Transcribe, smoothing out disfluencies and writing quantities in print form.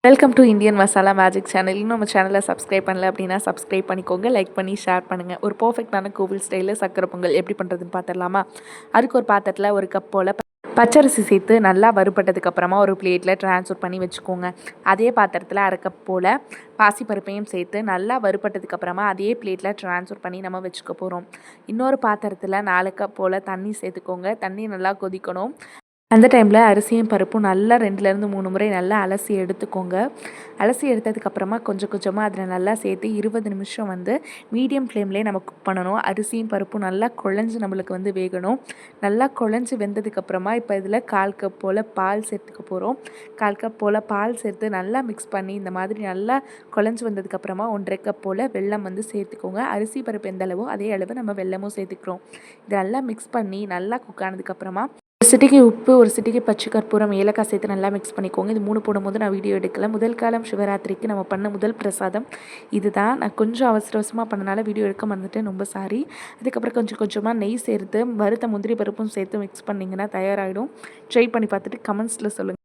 Welcome to Indian masala magic channel. இன்னும் நம்ம சேனலை சப்ஸ்கிரைப் பண்ணல அப்படின்னா சப்ஸ்கிரைப் பண்ணிக்கோங்க, லைக் பண்ணி ஷேர் பண்ணுங்கள். ஒரு பர்ஃபெக்டான கோவில் ஸ்டைலில் சக்கரை பொங்கல் எப்படி பண்ணுறதுன்னு பார்த்துடலாமா? அதுக்கு ஒரு பாத்திரத்தில் ஒரு கப் போல் பச்சரிசி சேர்த்து நல்லா வறுபட்டதுக்கப்புறமா ஒரு பிளேட்டில் ட்ரான்ஸ்ஃபர் பண்ணி வச்சுக்கோங்க. அதே பாத்திரத்தில் அரை கப் போல் பாசிப்பருப்பையும் சேர்த்து நல்லா வறுபட்டதுக்கப்புறமா அதே பிளேட்டில் ட்ரான்ஸ்ஃபர் பண்ணி நம்ம வச்சுக்க போகிறோம். இன்னொரு பாத்திரத்தில் 4 கப் போல் தண்ணி சேர்த்துக்கோங்க. தண்ணி நல்லா கொதிக்கணும். அந்த டைமில் அரிசியும் பருப்பும் நல்லா 2லேருந்து 3 முறை நல்லா அலசி எடுத்துக்கோங்க. அலசி எடுத்ததுக்கப்புறமா கொஞ்சம் கொஞ்சமாக அதில் நல்லா சேர்த்து 20 நிமிஷம் மீடியம் ஃப்ளேம்லேயே நம்ம குக் பண்ணணும். அரிசியும் பருப்பும் நல்லா குழஞ்சி நம்மளுக்கு வேகணும். நல்லா குழஞ்சி வெந்ததுக்கப்புறமா இப்போ இதில் 1/4 கப் போல் பால் சேர்த்துக்க போகிறோம். 1/4 கப் போல் பால் சேர்த்து நல்லா மிக்ஸ் பண்ணி இந்த மாதிரி நல்லா குழஞ்சி வந்ததுக்கப்புறமா 1/2 கப் போல் வெல்லம் சேர்த்துக்கோங்க. அரிசி பருப்பு எந்த அளவோ அதே அளவு நம்ம வெல்லமும் சேர்த்துக்கிறோம். இதை நல்லா மிக்ஸ் பண்ணி நல்லா குக் ஆனதுக்கப்புறமா ஒரு சிட்டிகை உப்பு, ஒரு சிட்டிகை பச்சை கற்பூரம், ஏலக்காய் சேர்த்து நல்லா மிக்ஸ் பண்ணிக்கோங்க. இது 3 போடும்போது நான் வீடியோ எடுக்கல. முதல் காலம் சிவராத்திரிக்கு நம்ம பண்ண முதல் பிரசாதம் இதுதான். நான் கொஞ்சம் அவசர அவசரமாக பண்ணனால வீடியோ எடுக்க மறந்துட்டேன், ரொம்ப சாரி. அதுக்கப்புறம் கொஞ்சம் கொஞ்சமாக நெய் சேர்த்து வறுத்த முந்திரி பருப்பும் சேர்த்து மிக்ஸ் பண்ணிங்கன்னா தயாராகிடும். ட்ரை பண்ணி பார்த்துட்டு கமெண்ட்ஸில் சொல்லுங்கள்.